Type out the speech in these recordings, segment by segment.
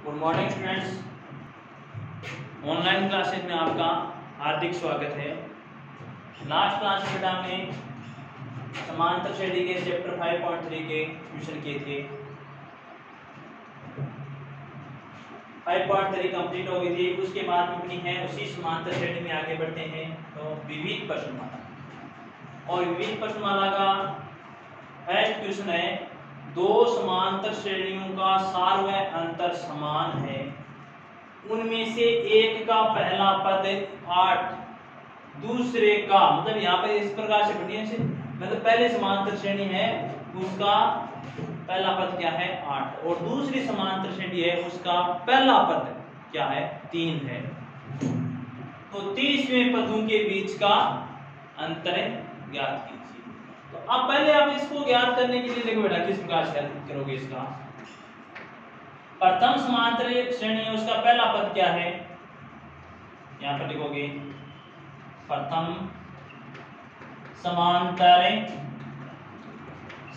Good morning students, online classes में आपका हार्दिक स्वागत है। लास्ट क्लास में हमने समांतर श्रेणी के चैप्टर 5.3 के ट्यूशन किए थे। 5.3 कंप्लीट हो गई थी। उसके बाद में अपनी है उसी समांतर श्रेणी में आगे बढ़ते हैं। तो विविध प्रश्नमाला, और विविध प्रश्नमाला का फर्स्ट क्वेश्चन है, दो समांतर श्रेणियों का सार व अंतर समान है, उनमें से एक का पहला पद 8, दूसरे का, मतलब यहाँ पे इस प्रकार से बढ़िया से, मतलब पहले समांतर श्रेणी है उसका पहला पद क्या है 8, और दूसरी समांतर श्रेणी है उसका पहला पद क्या है 3 है। तो 30वें पदों के बीच का अंतर ज्ञात कीजिए। तो अब पहले आप इसको ज्ञात करने के लिए देखो बेटा किस प्रकार से करोगे। इसका प्रथम समांतर श्रेणी है उसका पहला पद क्या है, यहां पर लिखोगे प्रथम समांतर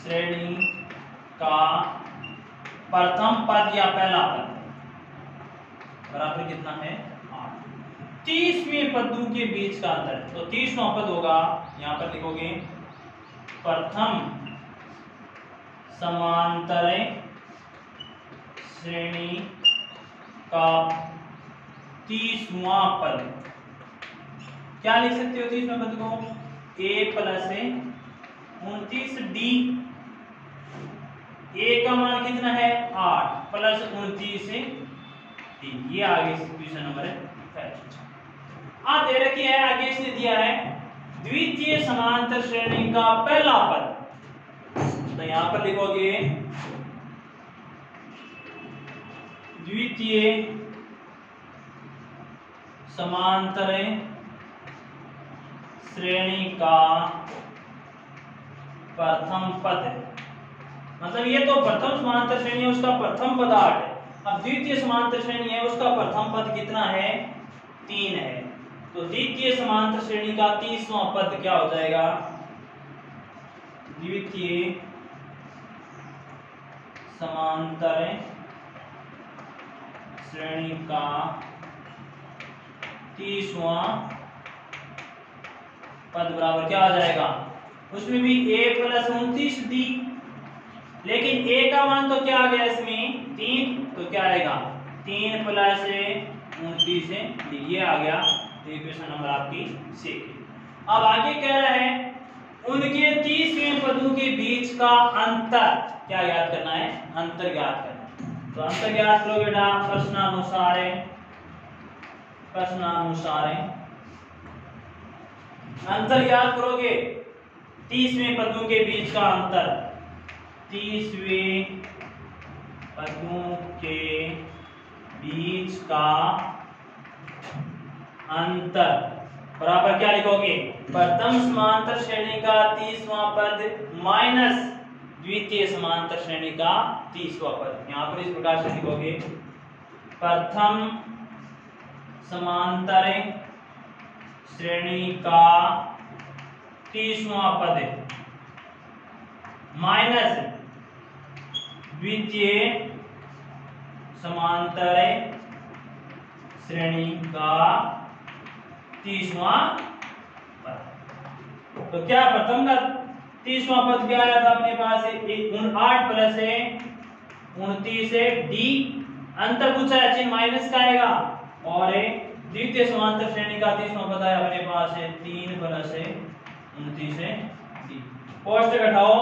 श्रेणी का प्रथम पद या पहला पद बराबर कितना है 8। 30वें पदों के बीच का अंतर, तो 30वां पद होगा, यहां पर लिखोगे प्रथम समांतर श्रेणी का 30वां पद। क्या लिख सकते हो 30वें पद को, a प्लस 29d, a का मान कितना है 8 प्लस 29d, ये आगे क्वेश्चन नंबर है। आप दे रखी है, आगे इसने दिया है द्वितीय समांतर श्रेणी का पहला पद, तो यहां पर लिखोगे द्वितीय समांतर श्रेणी का प्रथम पद, मतलब ये तो प्रथम समांतर श्रेणी है उसका प्रथम पद 8 है। अब द्वितीय समांतर श्रेणी है उसका प्रथम पद कितना है 3 है। तो द्वितीय समांतर श्रेणी का 30वां पद क्या हो जाएगा, द्वितीय समांतर श्रेणी का 30वां पद बराबर क्या आ जाएगा, उसमें भी a प्लस 29d, लेकिन a का मान तो क्या आ गया इसमें 3, तो क्या आएगा 3 प्लस 29d, ये आ गया। तो इक्वेशन नंबर आपकी 6। अब आगे कह रहा है उनके 30वें पदों के बीच का अंतर क्या याद करना है, अंतर ज्ञात करना। तो अंतर ज्ञात करो बेटा प्रश्नानुसार अंतर ज्ञात करोगे 30वें पदों के बीच का अंतर, 30वें पदों के बीच का अंतर बराबर क्या लिखोगे, प्रथम समांतर श्रेणी का 30वां पद माइनस द्वितीय समांतर श्रेणी का 30वां पद। यहां पर इस प्रकार से लिखोगे प्रथम समांतर श्रेणी का 30वां पद माइनस द्वितीय समांतर श्रेणी का 30वां पद। तो क्या प्रथम का 30वां पद क्या आया था अपने पास 8 प्लस 29d, अंतर पूछा है चिन्ह माइनस का आएगा, और द्वितीय समांतर श्रेणी का 30वां पद आया अपने पास 3 प्लस 29d। कोष्टक हटाओ,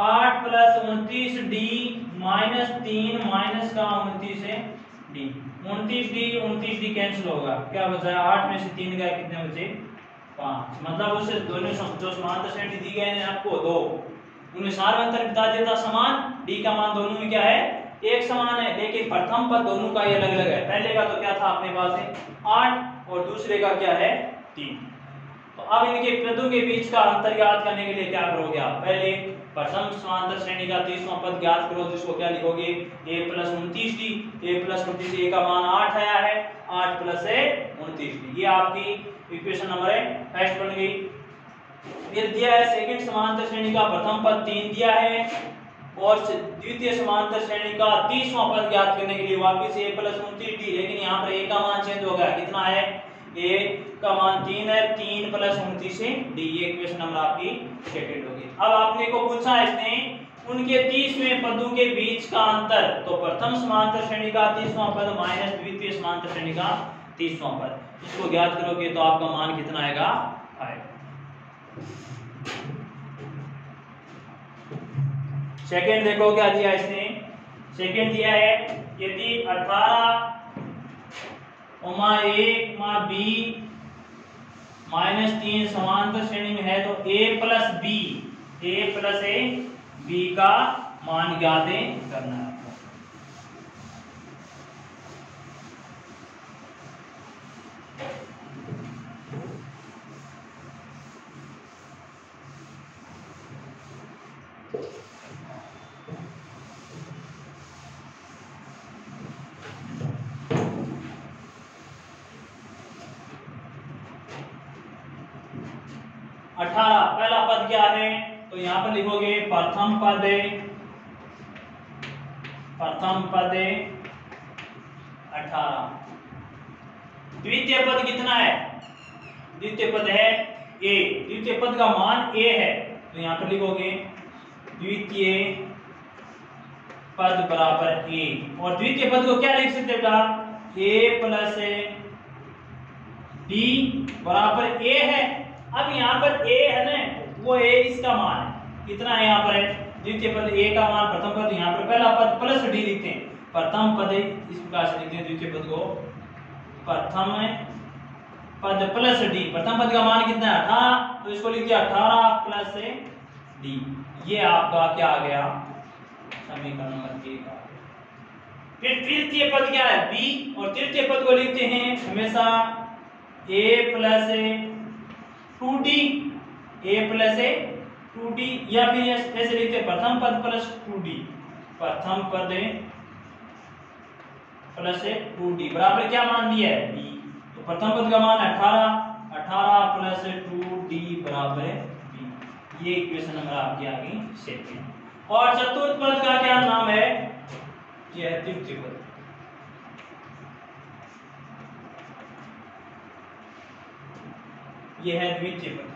8 प्लस 29d माइनस 3 माइनस का 29d, 29d कैंसिल होगा, क्या बचा 8 में से 3 गए, कितने बचे 5। मतलब उससे दोनों जो समांतर श्रेणी दी गए हैं आपको 2, उनमें सार अंतर बता देता समान, d का मान दोनों में क्या है एक समान है, लेकिन प्रथम पद दोनों का ये अलग अलग है। पहले का तो क्या था अपने पास 8 और दूसरे का क्या है 3। तो अब इनके पदों के बीच का अंतर ज्ञात करने के लिए क्या करोगे आप, पहले प्रथम समांतर श्रेणी का 30वां पद ज्ञात करो, जिसको क्या लिखोगे a plus 29d, a plus 29d का मान 8 आया है, 8 प्लस 29d, ये आपकी इक्वेशन नंबर फर्स्ट बन गई। फिर दिया है सेकंड समांतर श्रेणी का प्रथम पद 3 दिया है, और द्वितीय समांतर श्रेणी का 30वां पद ज्ञात करने के लिए वापस a + 29d, लेकिन यहाँ पर a का मान चेंज हो गया, कितना है, a का मान 3 है, 3 + 29 है d, ये क्वेश्चन नंबर आपकी सेकंड होगी। अब आपने को पूछा इसने उनके 30वें पदों के बीच का अंतर, तो प्रथम समांतर श्रेणी का 30वां पद माइनस द्वितीय समांतर श्रेणी का 30वां पद, इसको ज्ञात करोगे तो आपका मान कितना आएगा, 5। सेकंड देखो क्या दिया इसने, सेकंड दिया है यदि 18 a b -3 समांतर श्रेणी में है तो a + b का मान ज्ञात करना है। पहला पद क्या है, तो यहां पर लिखोगे प्रथम पद 18, द्वितीय पद कितना है, द्वितीय पद है a, द्वितीय पद का मान a है, तो यहां पर लिखोगे द्वितीय पद बराबर a, और द्वितीय पद को क्या लिख सकते बेटा, a + b बराबर a है। अब यहाँ पर a है ना, वो a इसका मान है, कितना है यहाँ पर है, द्वितीय पद a का मान, प्रथम पद यहाँ पर पहला पद प्लस d लिखते हैं, प्रथम पद इस प्रकार से लिखते हैं, द्वितीय पद को प्रथम पद प्लस d, प्रथम पद का मान कितना है 18, तो इसको लिखिए 18 + d, ये आपका क्या आ गया, समीकरण नंबर 1 आ गया। फिर तृतीय पद क्या है b, और तृतीय पद को लिखते हैं हमेशा a + 2d, a + 2d, या फिर ऐसे लिखते हैं प्रथम पद + 2d, प्रथम पद + 2d बराबर क्या मान दिया है b, तो प्रथम पद का मान 18 + 2d बराबर b, ये इक्वेशन नंबर आपकी आ गई सेकंड। और चतुर्थ पद का क्या नाम है, ये है तृतीय पद, ये है द्वितीय पद।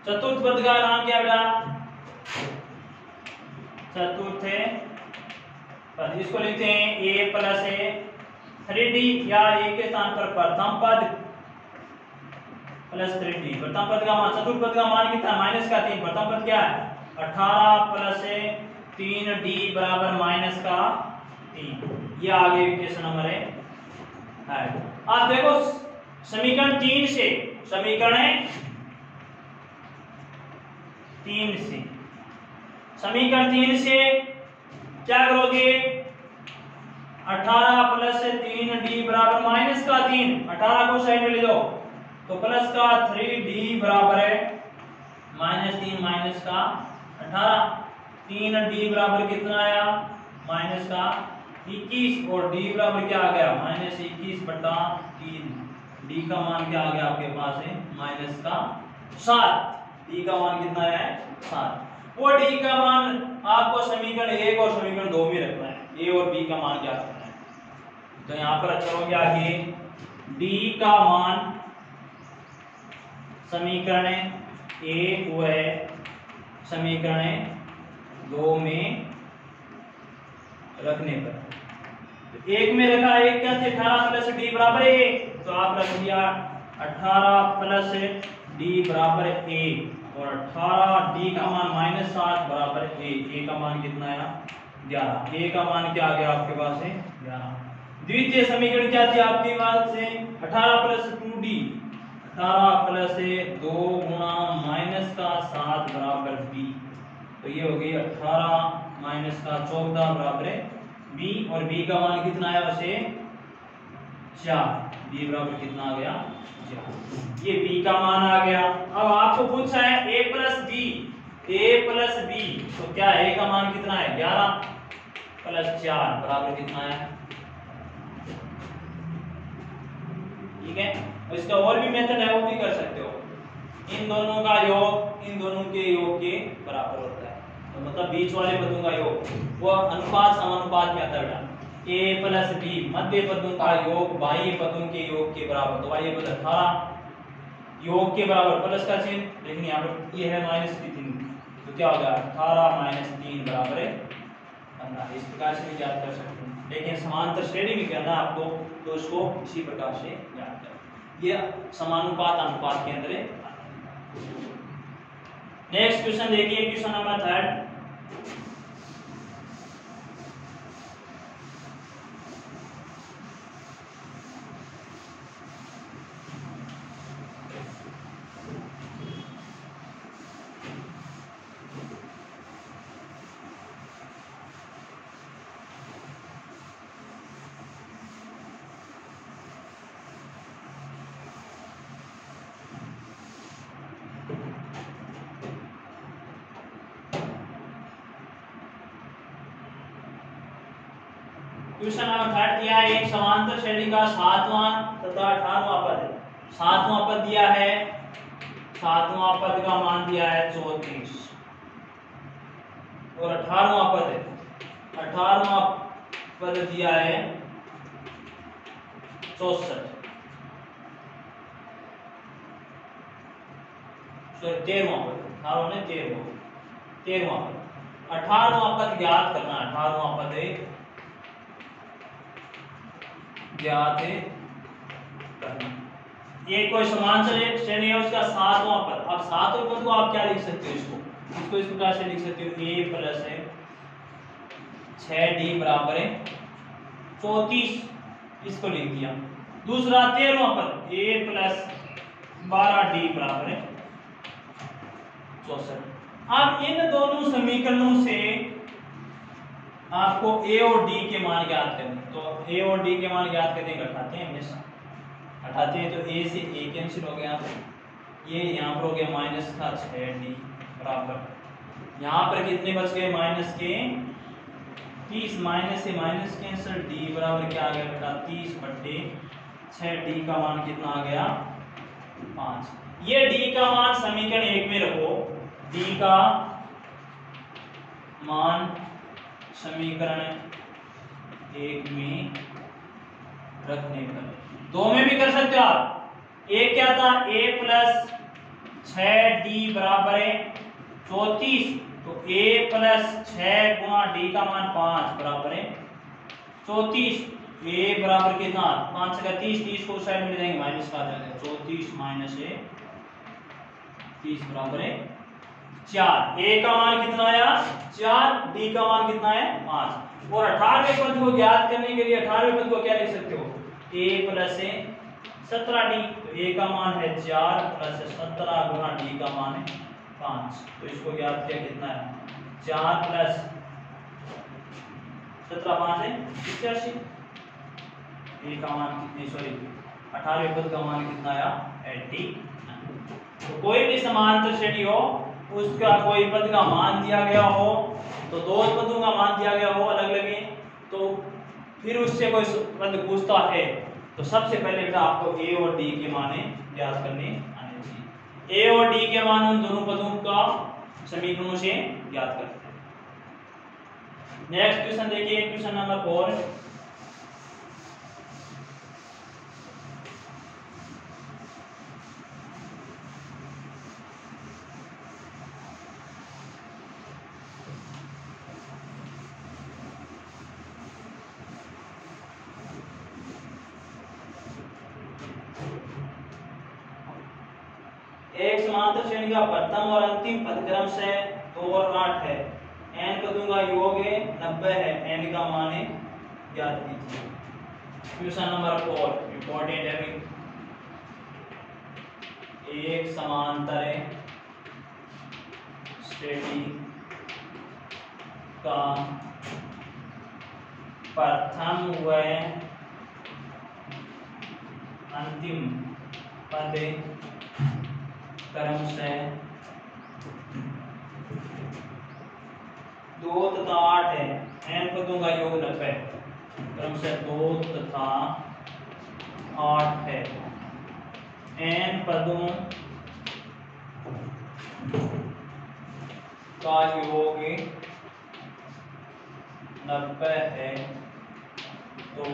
चतुर्थ पद का नाम क्या बेटा, चतुर्थ पद, इसको लिखते हैं a + 3d, या a के स्थान पर प्रथम पद + 3d, प्रथम पद का मान, चतुर्थ पद का मान कितना, -3, प्रथम पद क्या है 18 + 3d बराबर -3, ये आगे इक्वेशन नंबर है। आप देखो समीकरण 3 से, समीकरण 3 से क्या करोगे, 18 + 3d बराबर -3, 18 को साइड में ले जाओ तो +3d बराबर है -3 -18, 3d बराबर कितना आया, -21, और d बराबर क्या आ गया, -21/3, d का मान क्या आ गया आपके पास है -7, d का मान कितना है 7, वो d का मान आपको समीकरण 1 और समीकरण 2 में रखना है, a और b का मान क्या करना है, तो यहाँ पर करोगे आगे d का मान समीकरण 1 व समीकरण 2 में रखने पर, तो 1 में रखा, 1 क्या थे 18 + d बराबर a, तो आप रख दिया 18 + d बराबर a, और 18 d का मान -7 बराबर a का मान कितना आया 11, a का मान क्या आ गया आपके पास है 11। द्वितीय समीकरण क्या थी आपके पास से, 18 + 2d, 18 + 2 × -7 बराबर b, तो ये हो गई 18 - 14 बराबर b, और b का मान कितना आया वैसे 4, b बराबर कितना आ गया 4, ये b का मान आ गया। अब आपको पूछा है a + b, तो क्या a का मान कितना है 11 + 4 बराबर कितना है, ठीक है। इसका और भी मेथड है, वो भी कर सकते हो, इन दोनों का योग इन दोनों के योग के बराबर होता है। तो मतलब बीच वाले पदों का योग वो अनुपात समानुपात में आता है। a प्लस b मध्य पदों का योग बाह्य पदों के योग के बराबर। तो बाह्य पद 18 योग के बराबर प्लस का चिन्ह, लेकिन यहाँ पर ये है माइनस की 3, तो क्या होगा 18 माइनस 3 बराबर है 15। इस प्रकार से भी याद कर सकते हैं, लेकिन समांतर श्रेणी में करना है आपको तो उसको इसी प्रकार से याद करें। ये समानुपात अनुपात के अंदर है। नेक्स्ट क्वेश्चन देखिए, क्वेश्चन नंबर 3। क्वेश्चन नंबर 3 दिया है, एक समांतर श्रेणी का 7वां तथा 18वां पद है। 7वां पद दिया है, 7वां पद का मान दिया है 34 और 18वां पद है, 18वां पद दिया है 64, सॉरी 13वां पद, 18वां नहीं 13वां पद। 18वां पद ज्ञात करना, 18वां पद है ज्ञात है करना। ये कोई समांतर श्रेणी है, उसका 7वां पद। अब 7वें पद को आप क्या लिख सकते हो, इसको इस प्रकार से लिख सकते हो, a प्लस है 6d बराबर है 34, इसको लिख दिया। दूसरा 13वां पद a प्लस 12d बराबर है 64। अब इन दोनों समीकरणों से आपको a और d के मान ज्ञात करने। तो a और d के मान ज्ञात करने घटाते हैं, हमेशा हटाते हैं, तो a से a कैंसिल हो गया, ये यहाँ पर हो गया माइनस का 6d बराबर, यहाँ पर कितने बच गए माइनस के 30, माइनस से माइनस कैंसिल, d बराबर क्या आ गया बेटा 30 बट्टे 6d का मान कितना आ गया 5। ये d का मान समीकरण 1 में रखो, d का मान समीकरण 1 में रखने पर, दो में भी कर सकते हो आप। एक क्या था a प्लस 6d बराबर है 34, तो a प्लस 6 गुना d का मान 5 बराबर है 34। a बराबर कितना 5 का 30, 30 को साइड में ले जाएंगे माइनस का आ जाएगा 34 माइनस 30 बराबर है 4। a का मान कितना आया 4, d का मान कितना है 5। और 18वें पद को ज्ञात करने के लिए 18वें पद को क्या लिख सकते हो, a प्लस 17d, तो a का मान है 4 प्लस 17 गुना d का मान है 5, तो इसको ज्ञात किया कितना है 4 प्लस 17 5 है 85। a का मान कितनी, सॉरी 18वें पद का मान कितना आया 80। तो कोई भी समांतर श्रेणी हो, उसका कोई पद का मान दिया गया हो, तो दो पदों का मान दिया गया हो अलग अलग, तो फिर उससे कोई पद पूछता है तो सबसे पहले बेटा आपको a और d के मान ज्ञात करने आने चाहिए। a और d के मान उन दोनों पदों का समीकरणों से ज्ञात करते हैं। नेक्स्ट क्वेश्चन देखिए, क्वेश्चन नंबर 4। एक समांतर श्रेणी का प्रथम और अंतिम पदक्रम से 2 और 8 है, n पदों का योग है 90 है, n का मान है ज्ञात कीजिए। क्वेश्चन नंबर 4 इंपॉर्टेंट है। एक समांतर श्रेणी का प्रथम व अंतिम पद क्रम से 2 तथा 8 है, n पदों का योग 90, क्रम से 2 तथा 8 है, n पदों का योग 90 है तो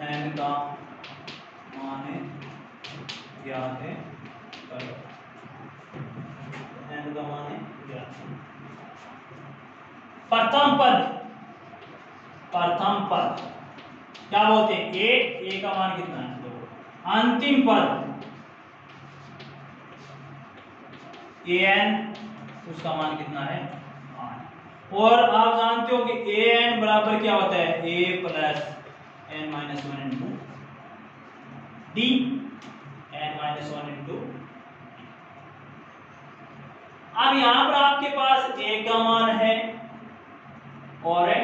n का मान ज्ञात है, n का मान ज्ञात है। प्रथम पद क्या बोलते हैं? a का मान कितना है? 2। अंतिम पद an, उसका मान कितना है? 8। और आप जानते हो कि an बराबर क्या होता है? a plus n minus 1 into d, n minus 1 into. अब यहां पर आपके पास a का मान है और an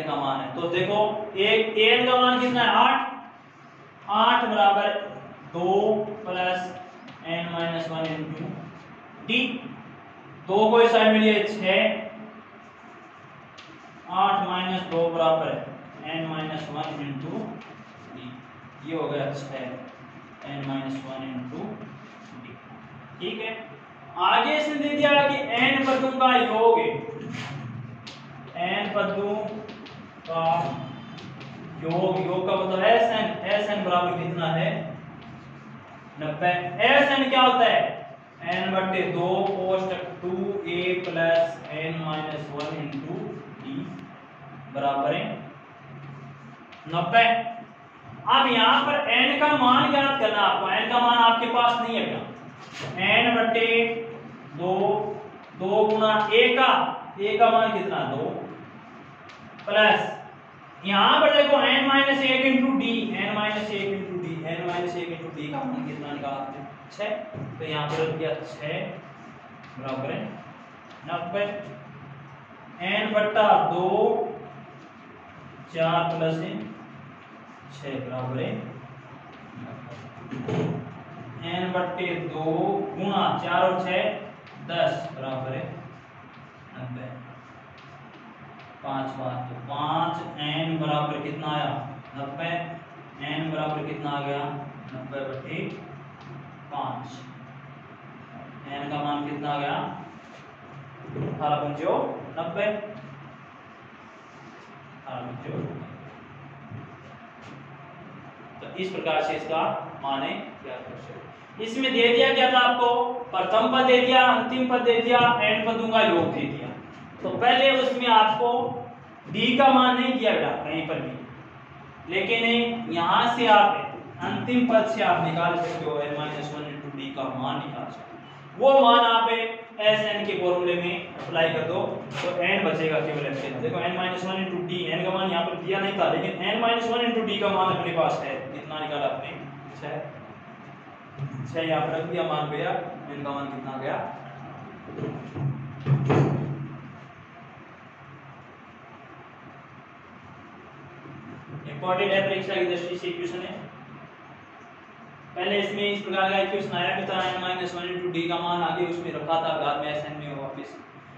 का मान है, तो देखो an का मान कितना है? 8 बराबर 2 plus n minus 1 into D. 2 को इस साइड में लिए 6, 8 माइनस 2 बराबर n माइनस 1 इंटू डी। ये हो गया 6 n माइनस 1 इंटू डी। ठीक है, आगे इसने दे दिया कि n पदों का योग है, n पदों का योग का मतलब sn बराबर कितना है? 90। sn क्या होता है? n बटे 2 कोष्टक 2a plus n minus 1 into D बराबर है 90। अब यहाँ पर n का मान ज्ञात करना आपको। n का मान आपके पास नहीं है क्या? n बटे 2 गुना a का मान कितना? 2 प्लस यहाँ पर देखो n minus 1 into D, n minus 1 into D, n minus 1 into D का मान कितना निकालते? 6। तो यहाँ पर किया 6 बराबर है 90। n बट्टा 2 4 प्लस 6 बराबर है 90। n बट्टे 2 गुणा 4 और 6 10 बराबर है 90। 5 बार तो 5 n बराबर कितना आया? 90। n बराबर कितना आ गया? 90 बटे 5। n का मान कितना आ गया? 18 पंचो 90। 18 पंचो। तो इस प्रकार से इसका मान है ज्ञात कर सकते। इसमें दे दिया क्या था आपको? प्रथम पद दे दिया, अंतिम पद दे दिया, n पदों का योग दे दिया। तो पहले उसमें आपको d का मान नहीं दिया बेटा कहीं पर भी, लेकिन यहां से आप अंतिम पद से आप निकाल सकते हो n माइनस 1 इंटू डी का मान निकाल सकते हो। वो मान आप sn के फॉर्मूले में अप्लाई कर दो तो n बचेगा केवल f। देखो n minus 1 into D, n का मान यहाँ पर दिया नहीं था, लेकिन n माइनस 1 इंटू डी का मान अपने पास है। कितना निकाला आपने? 6 यहाँ पर रख दिया, मान गया। n का मान कितना गया? इंपॉर्टेंट है परीक्षा की दृष्टि से इक्वेशन है। पहले इसमें इस प्रकार का इक्वेशन आया भी था, n माइनस 1 इंटू डी का मान आगे उसमें रखा था, बाद में sn में वापस।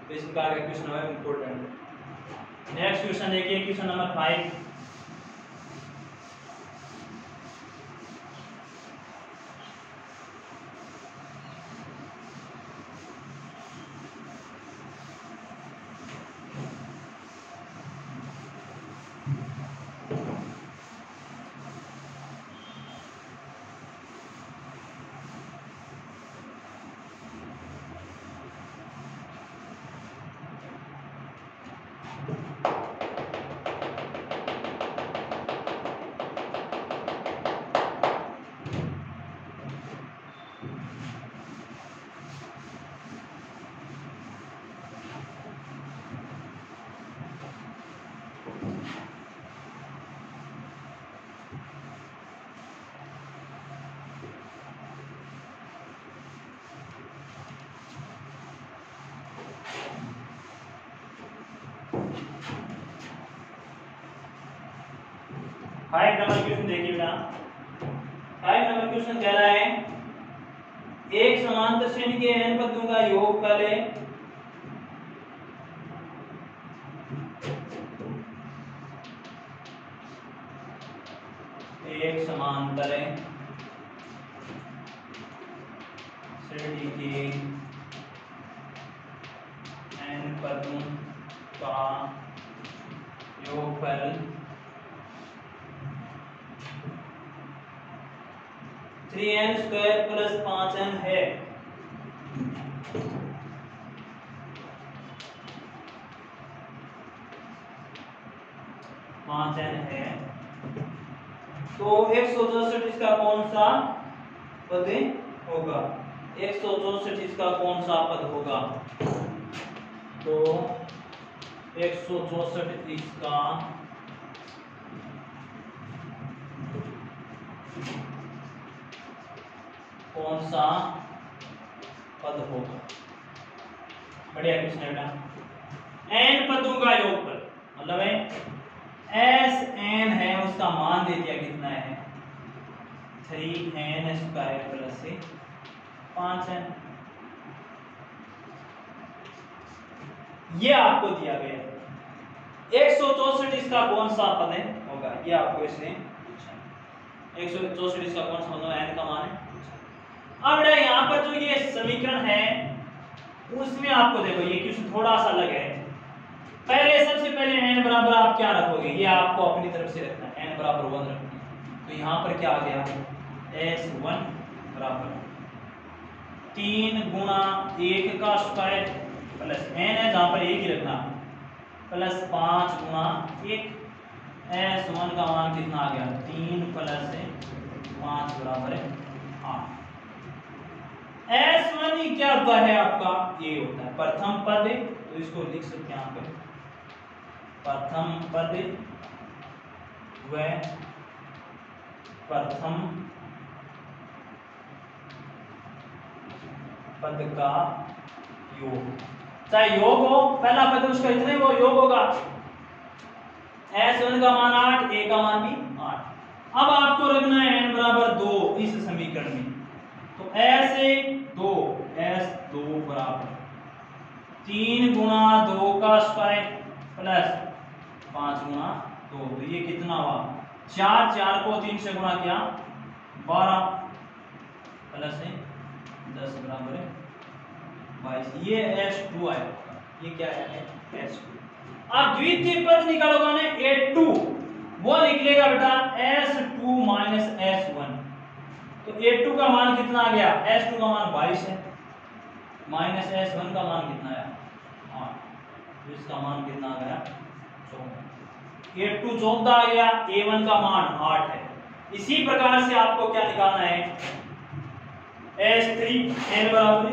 तो इस प्रकार का इक्वेशन है इंपॉर्टेंट। नेक्स्ट क्वेश्चन देखिए, question number 5। Five number question देखिए बेटा। 5 नंबर क्वेश्चन कह रहा है एक समांतर श्रेणी के n पदों का योग पहले एक समांतर श्रेणी के पदों का योगफल 3n² प्लस 5n है। है तो 164 इसका कौन सा पद होगा? 164 इसका कौन सा पद होगा? तो 164 इसका कौन सा पद होगा? बढ़िया क्वेश्चन है बेटा। n पदों का योगफल मतलब है एस एन है, उसका मान दे दिया कितना है 3n² प्लस 5n, ये आपको दिया गया है। 164 इसका कौन सा पद होगा, ये आपको इसने पूछा है। 164 इसका कौन सा मतलब n का मान है। अब यहाँ पर जो ये समीकरण है उसमें आपको देखो ये क्वेश्चन थोड़ा सा अलग है। पहले सबसे पहले n बराबर आप क्या रखोगे, ये आपको अपनी तरफ से रखना है, n बराबर 1 रखना है। तो यहाँ पर क्या आ गया s1 बराबर 3 गुणा 1 का स्क्वायर प्लस n है जहाँ पर 1 ही रखना प्लस 5 गुणा 1। s1 का मान कितना आ गया 3 प्लस 5 बराबर 8। s1 क्या होता है आपका, ये होता है प्रथम पद, तो इसको लिख सकते हैं यहाँ पे प्रथम पद व प्रथम पद का योग, चाहे योग हो पहला पद उसका इतने वो योग होगा। s1 का मान 8, a का मान भी 8। अब आपको रखना है n बराबर 2 इस समीकरण में, तो s2 बराबर 3 गुणा 2 का स्क्वायर प्लस 5 गुणा 2, तो ये कितना हुआ 4, 4 को 3 से गुणा किया 12 प्लस 10 बराबर 22। ये s2 है, ये क्या है s2। अब द्वितीय पद निकालोगे ना a2, वो निकलेगा बेटा s2 माइनस s1। तो a2 का मान कितना आ गया, s2 का मान 22 है, माइनस s1 का मान कितना आया 8, तो इसका मान कितना आ गया 14। a2 14 आ गया, a1 का मान 8 है। इसी प्रकार से आपको क्या निकालना है s3 n बराबर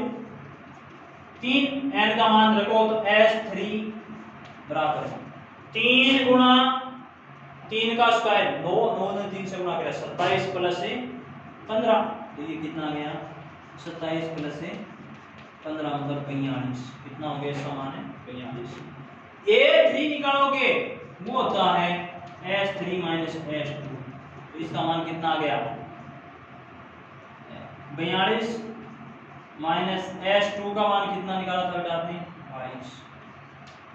3, n का मान रखो तो s3 बराबर 3 गुणा 3 का स्क्वायर 9, 9 ने 3 से गुणा किया 27 प्लस 15, तो ये कितना आ गया 27 प्लस 15 मतलब 45। कितना हो गया इसका मान है 45। a3 निकालोगे वो होता है s3 माइनस s2, तो इसका मान कितना आ गया 42 माइनस s2 का मान कितना निकाला था बेटा आपने 22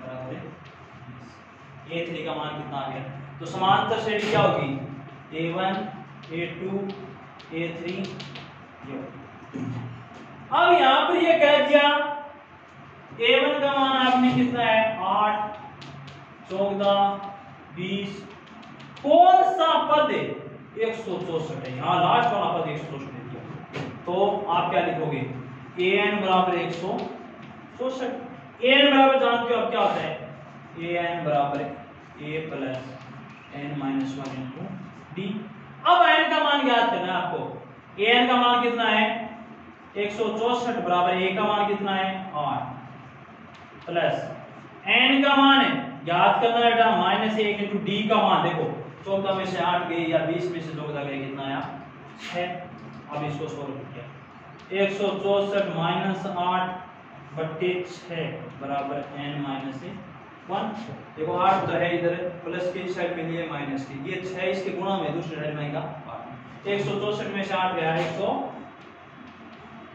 बराबर a3 का मान कितना आ गया। तो समांतर श्रेणी क्या होगी a1 a2 a3 ये। अब यहां पर ये कह दिया a1 का मान आपने कितना है 8 14 20, कौन सा पद 164 है, यहाँ लास्ट वाला पद 164 है, तो आप क्या लिखोगे an बराबर 164। an बराबर जानते हो अब क्या होता है an बराबर a plus n minus 1 into D. अब n का मान ज्ञात करना है आपको, an का मान कितना है 164 बराबर a का मान कितना है 8 प्लस n का मान ज्ञात करना है बेटा माइनस 1 इंटू डी का मान। देखो 14 में से 8 गए या 20 में से 14 गए कितना आया 6। अब इसको सोल्व किया 164 माइनस 8 बट्टे 6 बराबर n माइनस 1। देखो 8 तो है इधर प्लस के साइड में लिए माइनस के, ये 6 इसके गुणा में दूसरे साइड में आएगा 8। 164 में से 8 गया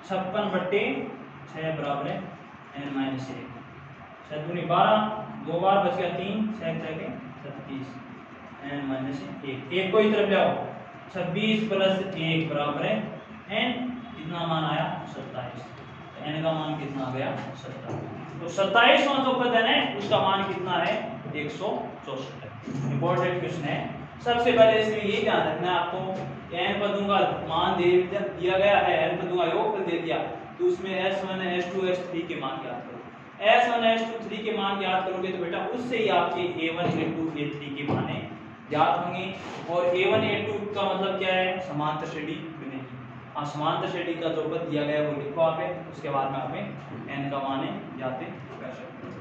156 बट्टे 6 बराबर n माइनस 1। 6 दूनी 12, 2 बार बच गया 3, 6 के 36 n माइनस 1। एक को इधर ले आओ 26 प्लस 1 बराबर है n, कितना मान आया 27। n का मान कितना आ गया 27। तो 27वां जो पद है ना उसका मान कितना है 164। इंपॉर्टेंट क्वेश्चन है। सबसे पहले इसमें ये ध्यान रखना है आपको, n पदों का मान दिया गया है, n पदों का योगफल दे दिया, तो उसमें s1 s2 s3 के मान ज्ञात करो। s1 s2 3 के मान ज्ञात करोगे तो बेटा उससे ही आपके a1 a2 a3 के मान ज्ञात होंगे। और a1 a2 का मतलब क्या है, समांतर श्रेणी बनेगी। हाँ, समांतर श्रेणी का जो पद दिया गया है वो लिखो आप, उसके बाद में आपने n का मान ज्ञात कर सकते हो।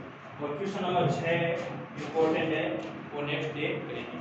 और क्वेश्चन नंबर 6 इंपॉर्टेंट है, वो नेक्स्ट डे करेंगे।